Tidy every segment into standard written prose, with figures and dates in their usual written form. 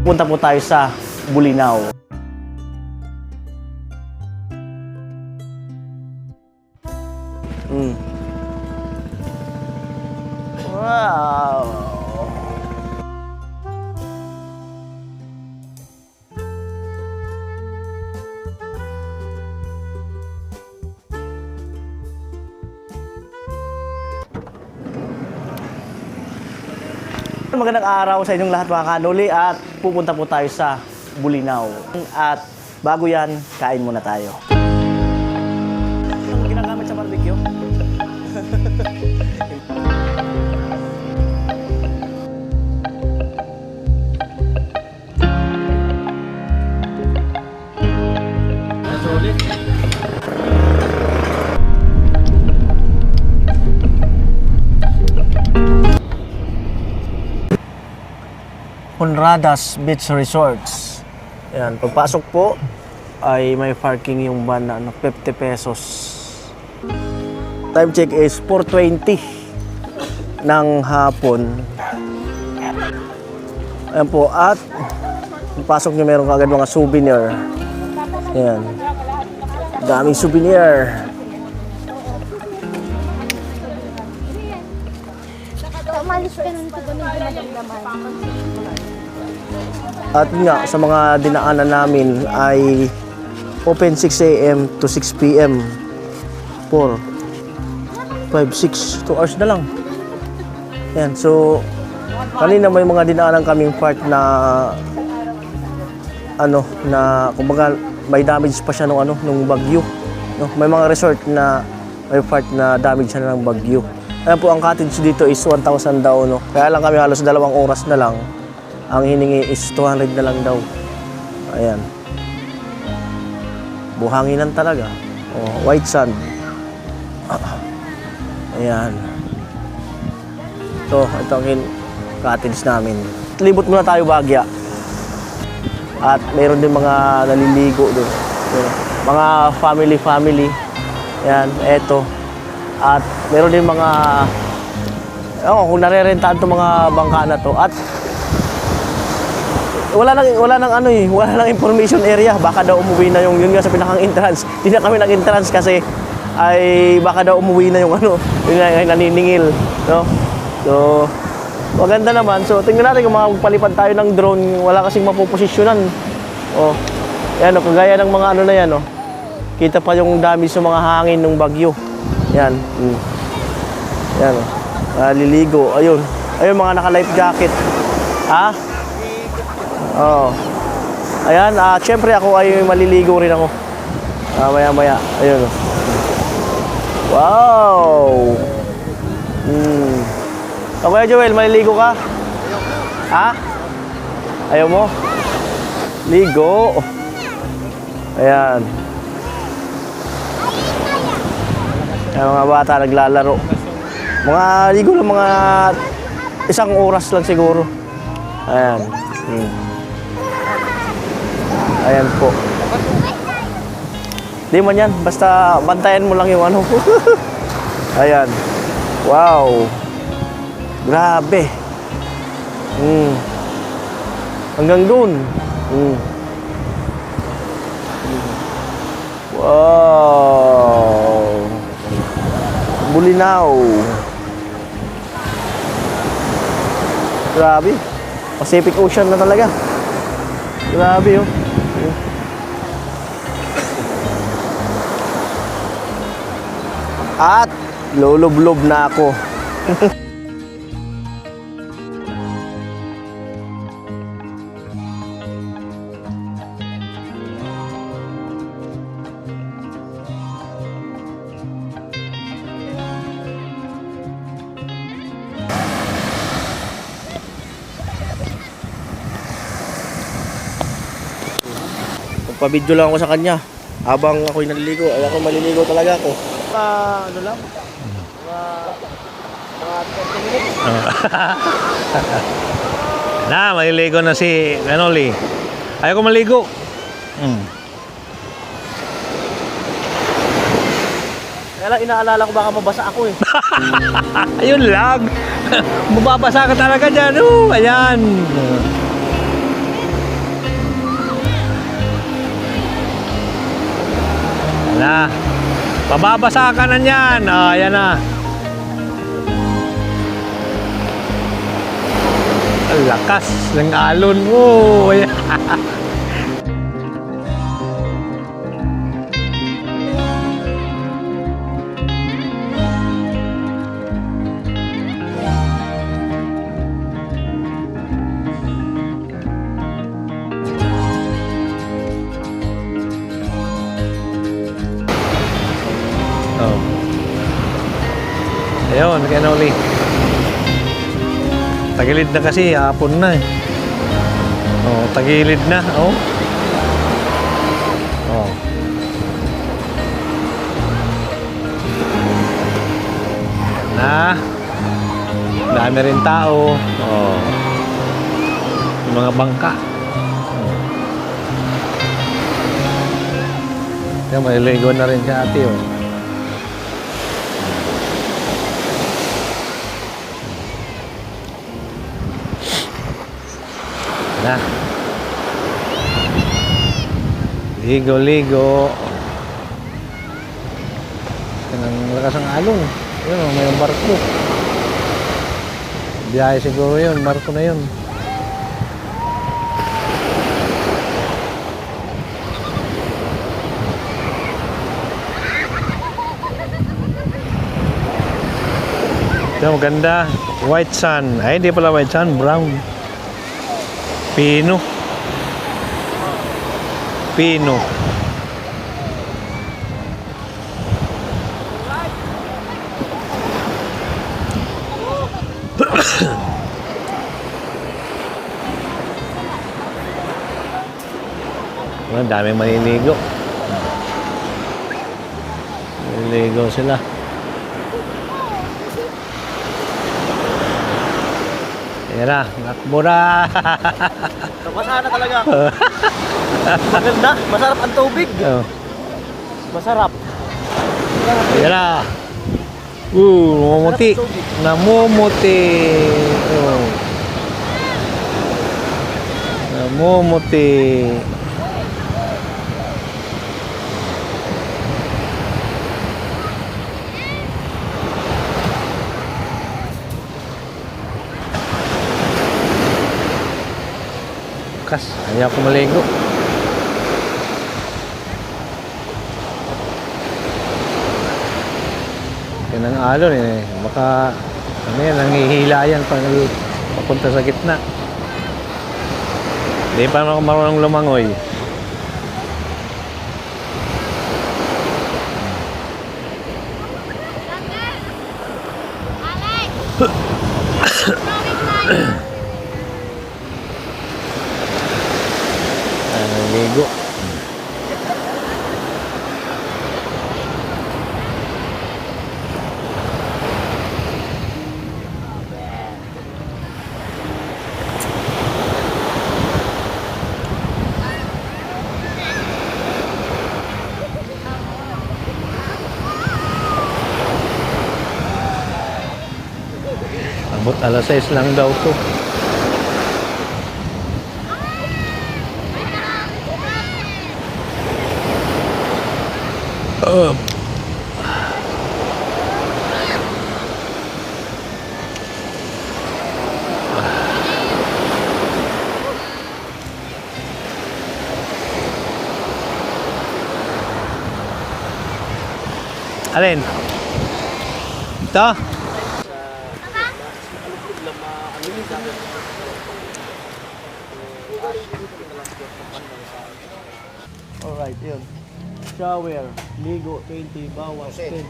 Punta po tayo sa Bolinao. Wow! Magandang araw sa inyong lahat mga kanuli at pupunta po tayo sa Bolinao. At bago yan, kain muna tayo. Ano ginagamit sa barbecue? Honradas Beach Resorts. Ayan, pagpasok po ay may parking yung van na 50 pesos. Time check is 4:20 ng hapon. Ayan po, at pagpasok nyo meron kagad mga souvenir. Ayan, daming souvenir. Umalis ka nun kung ganun ginagalaman. At nga, sa mga dinaanan namin ay open 6 a.m. to 6 p.m. 4, 5, 6, 2 hours na lang. Yan, so kanina may mga dinaanan kaming part na na kumbaga may damage pa siya nung bagyo. No? May mga resort na may part na damage siya ng bagyo. Ayan po, ang cottage dito is 1,000 daw, no? Kaya lang kami halos 2 oras na lang. Ang hiningi is 200 na lang daw. Ayan. Buhanginan talaga. Oh, white sand. Ayan. Ito ang cottage namin. Libot muna tayo Bagya. At mayroon din mga naliligo doon. Mga family. Ayan, eto. At meron din mga kung narerentahan itong mga bangka na to. At wala nang information area. Baka daw umuwi na yun nga sa pinakang entrance. Hindi na kami nag-entrance kasi ay baka daw umuwi na yung yun nga naniningil, no? So maganda naman. So tingnan natin kung magpalipad tayo ng drone. Wala kasing mapoposisyonan. Oh. Yan, kagaya ng mga na yan, oh. Kita pa yung dami sa mga hangin ng bagyo. Yan. Yan. Liligo. Ayun. Ayun mga naka-life jacket. Ha? Oh. Ayan. Siyempre ako ay maliligo rin ako. Maya-maya. Ayun. Wow. Kuya Joel, maliligo ka? Ha? Ayaw mo? Ligo. Ayan. Yung mga bata naglalaro. Mga ligo lang, mga 1 oras lang siguro. Ayan. Ayan po. Di man yan, basta bantayan mo lang yung Ayan. Wow. Grabe. Hanggang dun. Wow. Bolinao. Grabe. Pacific Ocean na talaga. Grabe, oh. At lolob-lob na ako. Pabidyo lang ako sa kanya habang ako'y naliligo. Ay ako maliligo talaga ako. Ano lang? Mga 30 minutes. Na, maliligo na si Manoli. Ayaw ko maligo. Kaya lang inaalala ko baka mabasa ako eh. Ayun lang. Mababasa ka talaga dyan. Ayan. Na. Pababasa ka na niyan. Ah, yan na. Ang lakas ng alon. Oh, ayan. Oh. Ayun, Kenoli. Tagilid na kasi, hapon na eh. Oh, tagilid na, oh. Oh. Na. Dami rin tao. Oh. Yung mga bangka. Oh. Kaya maliligo na rin si ate, oh. Na. Ligo-ligo. Ang lakas ng alon. Yun, may barko. Biyahe siguro yun, barko na yun. Ito, maganda. White sand. Ay, hindi pala white sand, brown. Pino. Pino. Ang daming maniligo. Maniligo sila. Ayan na, nakbura. Basa na talaga. Maganda, masarap ang tubig. Oh. Masarap. Ayan na. Namumuti. Namumuti. Oh. Namumuti. Kas, ayaw ko maligo. Yan ang alon eh. Baka, ano yan, nangihila yan pag papunta sa gitna. Hindi pa ako marunong lumangoy. Ligo. Abot alas 6 lang daw to. Alin? Ito? Alright, yun. Shower, ligo, 20, bawas, 10,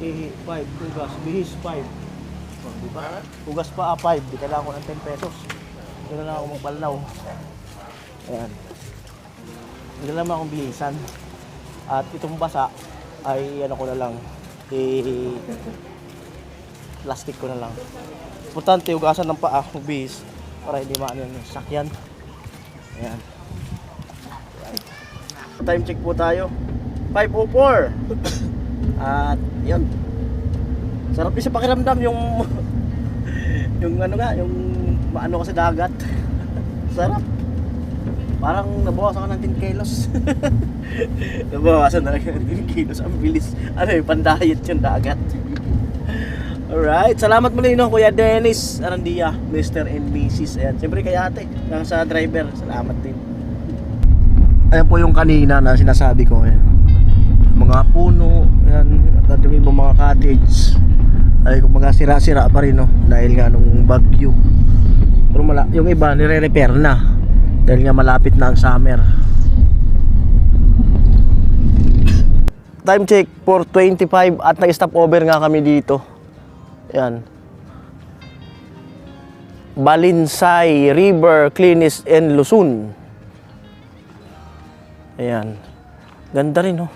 ihi, 5, hugas, bihis, 5. Oh, diba? Hugas pa, 5. Di kailangan ko ng 10 pesos. Doon na lang ako magbalnaw. Ayan. Hindi na naman akong bihisan. At itong basa, ay ano ko na lang, plastic ko na lang. Importante, hugasan ng paa, magbihis, para hindi maano yung sakyan. Ayan. Time check po tayo. 5:04. At yun. Sarap din sa pakiramdam yung yung ano nga, yung maano ka sa dagat. Sarap. Parang nabawasan ka ng 10 kilos. Nabawasan talaga ng 10 kilos. Ang bilis. Ano yung pandayet yung dagat. Alright. Salamat muli no, Kuya Dennis Arandia, Mr. and Mrs. Ayan. Siyempre kay ate, sa driver. Salamat din. Ayan po yung kanina na sinasabi ko. Ayan. Mga puno. Ayan. At yung mga cottage. Ay kung mga sira-sira pa rin no. Dahil nga nung bagyo. Pero yung iba nire-repair na. Dahil nga malapit na ang summer. Time check 4:25 at nag-stop over nga kami dito. Yan. Balinsay River, Clinis and Luzon. Ayan. Ganda rin, no?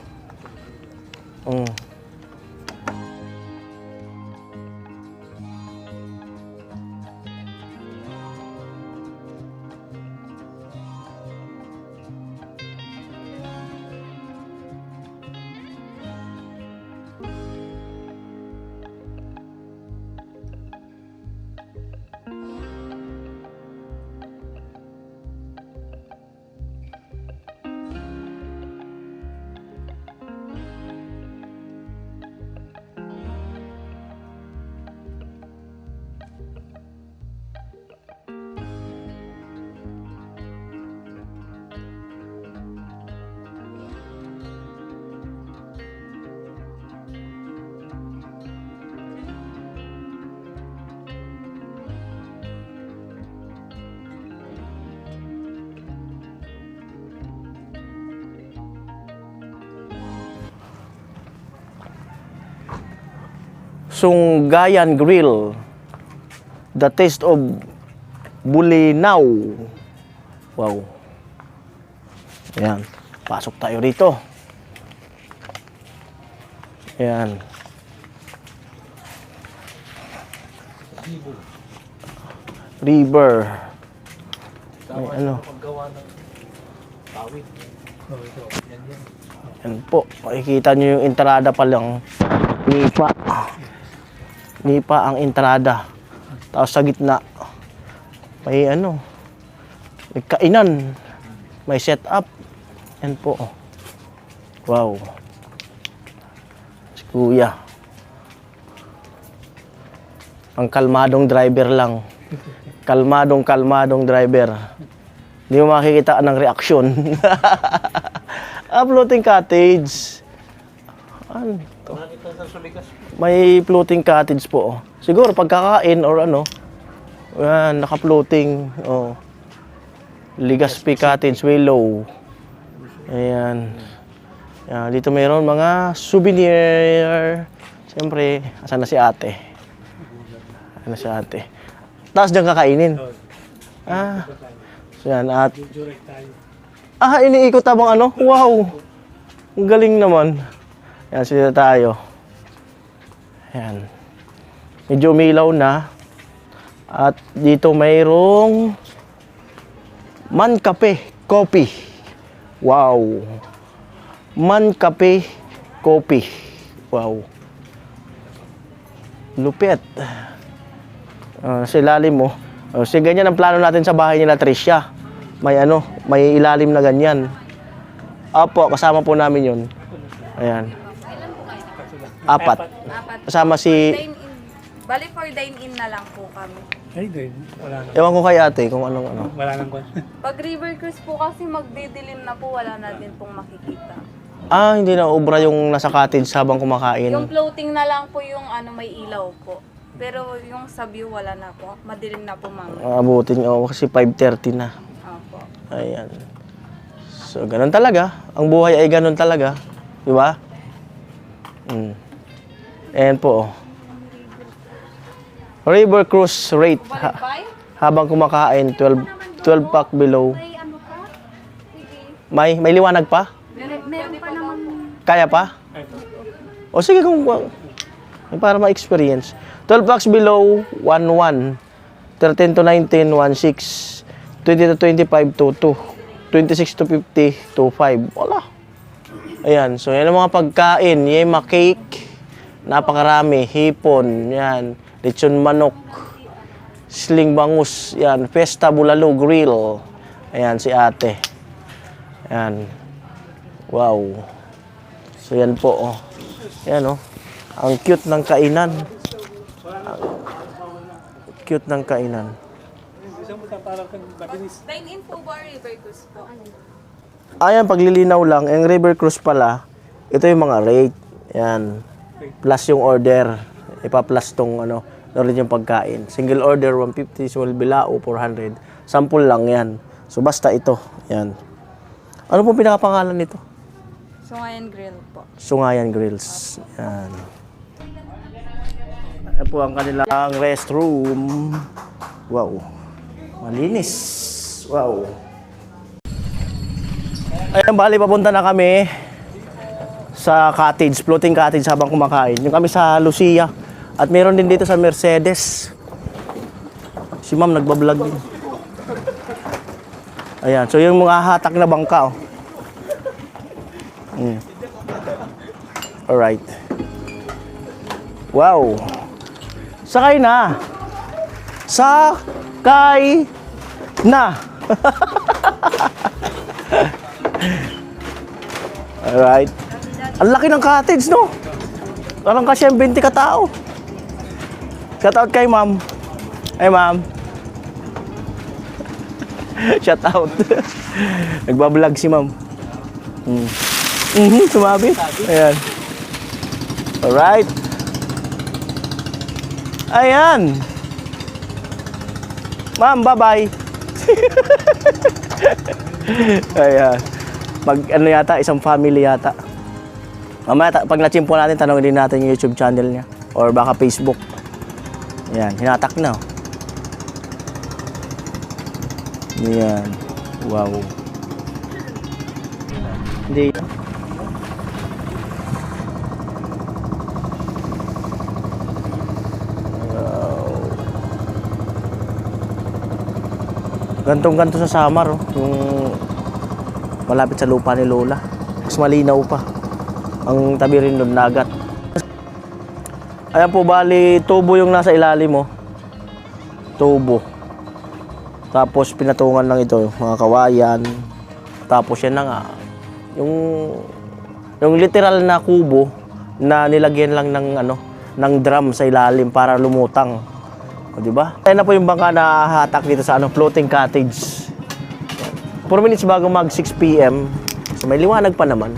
Sunggayan Grill. The taste of Bulinaw. Wow. Ayan. Pasok tayo rito. Ayan. River. May ano. Ayan po. Makikita nyo yung entrada pa lang. Nipa ang entrada. Tapos sa gitna may ano, may kainan, may setup. Yan po. Wow. Si Kuya. Ang kalmadong driver lang. Kalmadong driver. Hindi mo makikita ng reaksyon. Floating cottage. Ano to? May floating cottage po. Siguro pagkakain or ano. Yan, naka-floating. Oh. Legazpi Cottage, Willow. Ayan. Yan, dito mayroon mga souvenir. Siyempre, asan na si ate? Asan na si ate? Tapos dyan kakainin. So yan, at... iniikot habang ano? Wow! Ang galing naman. Yan, sila tayo. Yan. Medyo umilaw na. At dito mayroong Man Cafe Coffee. Wow. Man Cafe Coffee. Wow. Lupit. Sa ilalim mo. So ganyan ang plano natin sa bahay nila Tricia. May ano, may ilalim na ganyan. Apo, kasama po namin 'yon. Ayan. Apat. Kasama si... Bali for dine-in na lang po kami. Ay, din. Wala na. Ewan ko kay ate kung anong ano. Wala nang kwan. Pag river cruise po kasi magdidilim na po, wala na din pong makikita. Hindi na obra yung nasa cottage habang kumakain. Yung floating na lang po yung ano may ilaw po. Pero yung sa view wala na po. Madilim na po mamaya. Abutin kasi 5:30 na. Opo. Ayan. So, ganun talaga. Ang buhay ay ganun talaga. Di ba? Ayan po. River cruise rate. Habang kumakain, 12 pack below. May liwanag pa? Meron pa naman. Kaya pa? O sige kung para ma-experience. 12 packs below, 1-1. 13 to 19, 1-6. 20 to 25, 2-2. 26 to 50, 2-5. Wala. Ayan. So, yan ang mga pagkain. Yema cake. Napakarami. Hipon. Yan. Lechon manok. Sling bangus. Yan. Festa Bulalo Grill. Ayan si ate. Yan. Wow. So yan po, oh. Yan, oh. Ang cute ng kainan. Ang cute ng kainan. Dine-in po ba River Cruise po? Ayan, paglilinaw lang, yung River Cruise pala, ito yung mga rate. Yan. Plus yung order. Ipa-plus tong ano, rin yung pagkain. Single order, 150. Small bilao, 400. Sample lang yan. So, basta ito. Yan. Ano pong pinakapangalan nito? Sungayan Grill po. Sungayan Grills. Yan. Ayan po ang kanilang restroom. Wow. Malinis. Wow. Ayan, bali, papunta na kami sa cottage, floating cottage habang kumakain. Yung kami sa Lucia. At meron din dito sa Mercedes. Si ma'am nagbablog din. Ayan, so yung mga hatak na bangka, oh. Alright. Wow. Sakay na. Sakay na. Alright. Ang laki ng cottage, no? Parang kasi ang 20 katao. Shout out kay ma'am. Ay, ma'am. Shout out. Nagbablog si ma'am. Sumabi. Ayan. Alright. Ayan. Ma'am, bye-bye. Ayan. Ano yata, isang family yata. Mamaya, pag nachimpo natin, tanongin din natin yung YouTube channel niya. Or baka Facebook. Ayan, hinatak na. Ayan. Wow. Hindi. Gantong-ganto sa Samar, oh. Yung malapit sa lupa ni Lola. Mas malinaw pa. Ang tabi rin doon, dagat. Ayan po, bali, tubo yung nasa ilalim, oh. Tubo. Tapos pinatungan lang ito, mga kawayan. Tapos yan na nga. Yung literal na kubo na nilagyan lang ng ano, ng drum sa ilalim para lumutang. O, di ba? Ayan na po yung bangka na hatak dito sa ano, floating cottage. 4 minutes bago mag 6 PM. So may liwanag pa naman.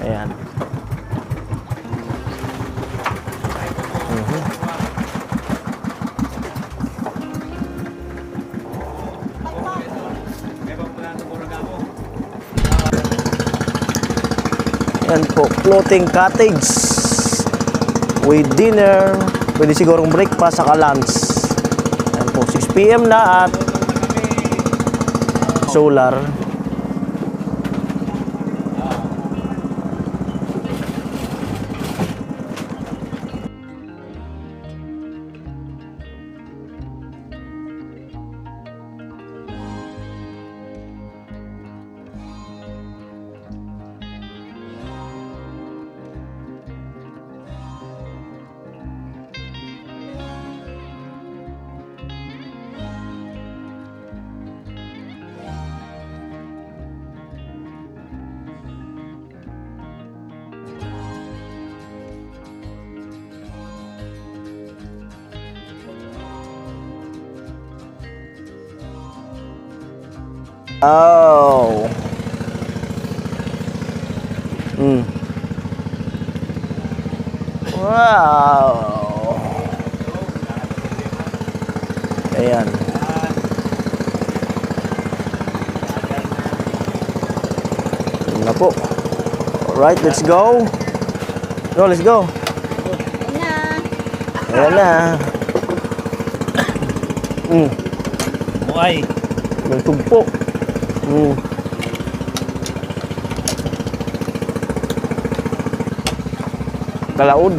Ayan. Ayan po, floating cottage with dinner. Pwede sigurong breakfast saka lunch. Ayan po, 6 PM na at solar. Oh. Wow. Ayan. Ayan na po. Alright, let's go. No, let's go. Ayan na. Buhay. May tugpo. Kalaod.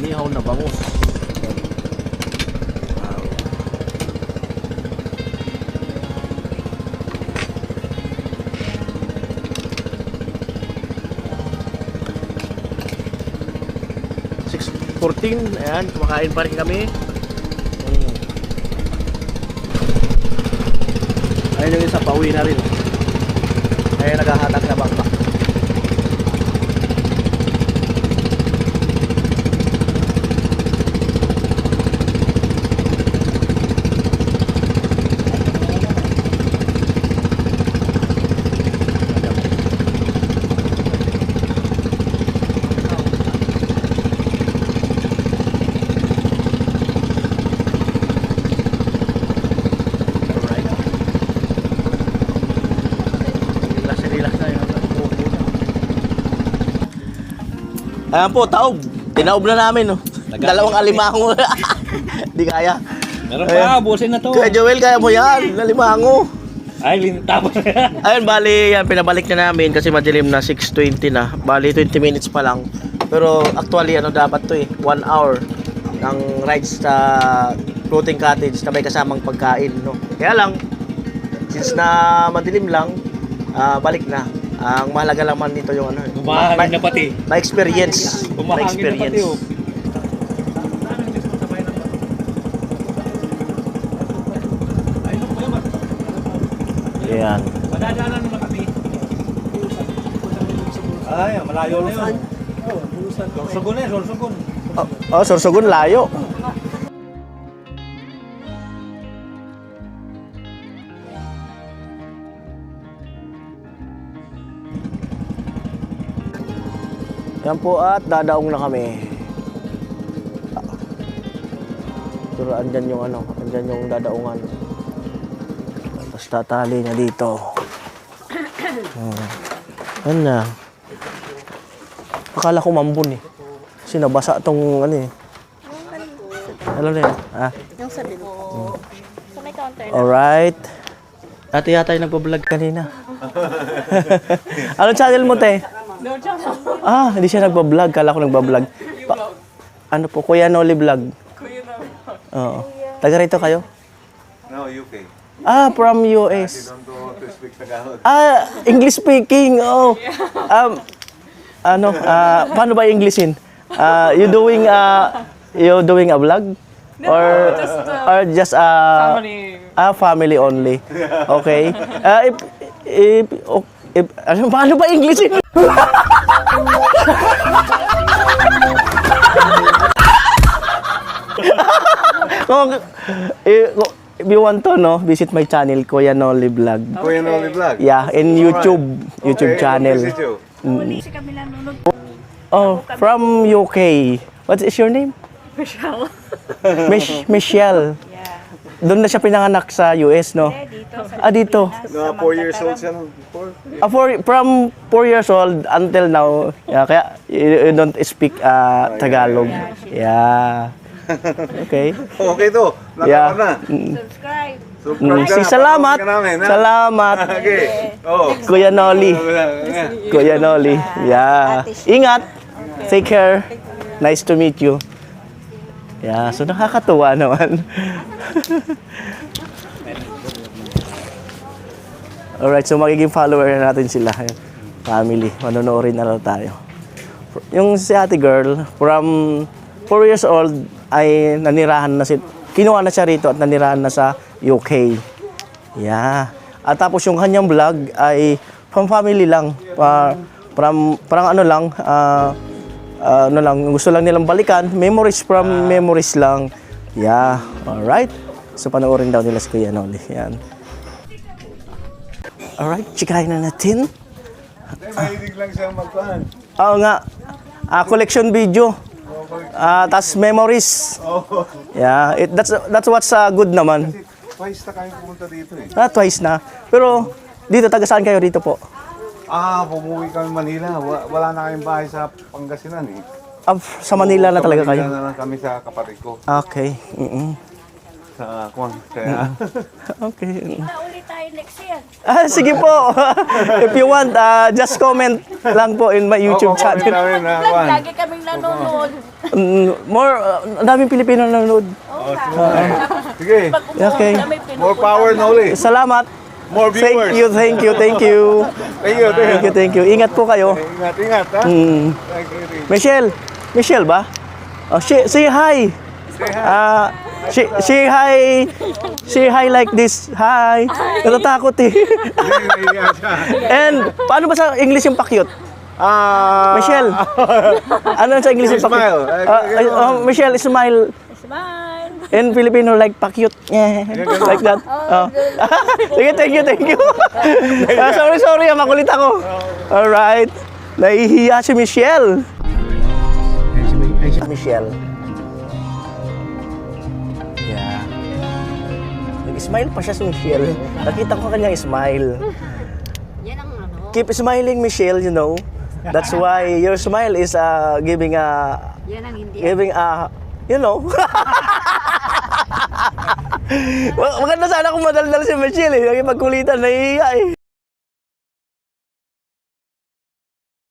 Inihaw na bangus. Wow. $6.14. Ayan, kumakain pa rin kami. Ayun yung isa, pauwi na rin. Ayun, naghahatak na bangka. Ayan po, taob. Tinaob na namin, no? Dalawang alimango. Di kaya. Meron pa, busin na to. Kuya Joel, kaya mo yan. Alimango. Ay, tapos na yan. Ayun, bali, yan, pinabalik na namin kasi madilim na, 6:20 na. Bali, 20 minutes pa lang. Pero actually, ano dapat to 1 hour ng rides sa floating cottage na may kasamang pagkain, no? Kaya lang, since na madilim lang, balik na. Ang mahalaga lang man dito yung ano. Bumahangin na pati. Ma-experience. Bumahangin na pati, oh. Ayan. Madadaanan naman kami. Ay, malayo na yun. Sorsogon na yun, sorsogon. Oh, Sorsogon, layo. Yan po at dadaong na kami. Pero andyan yung ano, andyan yung dadaungan. Tapos tatali na dito. Yan na. Akala ko mambun eh. Kasi nabasa tong ano eh. Alam na yun. Ah. Yung sa bilo. Sa may counter na. Alright. Ate yata yung nagbablog kanina. Anong channel mo, te? Ah, hindi siya nagbablog. Kala ko nagbablog. Ano po? Kuya Noli Vlog. Kuya Noli. Oo. Taga rito kayo? No, UK. Ah, from US. Don't know to speak Tagalog. Ah, English speaking. Oh. Paano ba Englishin? You doing a vlog? Or just family only. Okay. Paano ba Englishin? If you want to, no, visit my channel, Kuya Noli Vlog. Kuya Noli Vlog. Yeah, in YouTube channel. Muli si kami nanonood. Oh, from UK. What is your name? Michelle. Michelle. Yeah. Doon na siya pinanganak sa US, no? Dito sa Dito. No, 4 years old siya no? 4? From 4 years old until now, yeah, kaya you don't speak Tagalog. Yeah. Okay. Okay to. Yeah. Nakaka na. subscribe. Subscribe ka na. Salamat. Panood ka namin, ha? Salamat. Okay. Oh. Kuya Noli. Kuya Noli. Yeah. Ingat. Take care. Nice to meet you. Yeah, so nakakatuwa naman. Alright, so magiging follower na natin sila. Family, manonoorin na lang tayo. Yung si ate girl, from 4 years old, ay nanirahan na kinuha na siya rito at nanirahan na sa UK. Yeah. At tapos yung kanyang vlog ay from family lang. Parang ano lang, gusto lang nilang balikan. Memories from memories lang. Yeah. Alright. So panoorin daw nila si Kuya Noli. Yan. Alright, chikahin na natin. Mahilig lang siya magpaan. Oo nga. Collection video. Tas memories. Oh. Yeah, that's what's good naman. Twice na kayo pumunta dito eh. Twice na. Pero dito, taga saan kayo dito po? Pumuwi kami Manila. Wala na kayong bahay sa Pangasinan eh. Sa Manila na talaga kayo? Manila na lang kami sa kapatid ko. Okay. sa kwan. Kaya, Okay. Ulit tayo next year. Sige po. If you want, just comment lang po in my YouTube comment channel. namin na kwan. Lagi kaming nanonood. More, ang daming Pilipino nanonood. Sige, Okay. more power na uli. Salamat. More viewers. Thank you. Thank you. Thank you. Ingat po kayo. Ingat, ha? Mm. Thank you. Michelle ba? Oh, say hi. Say hi. Say hi like this. Hi. Natatakot eh. And paano ba sa English yung pakyut? Michelle. Ano sa English yung pakyut? Michelle, smile. Smile. In Filipino, like pakyut. Yeah. Like that. Sige, thank you. Sorry, makulit ako. Alright. Nahihiya si Michelle. Michelle. Yeah. Nag-smile pa siya si Michelle. Nakita ko kanyang smile. Yan ang ano. Keep smiling, Michelle, you know. That's why your smile is giving Yan ang hindi. you know. Maganda sana kung madaldal si Michelle eh. Naging magkulitan, nahihiya eh.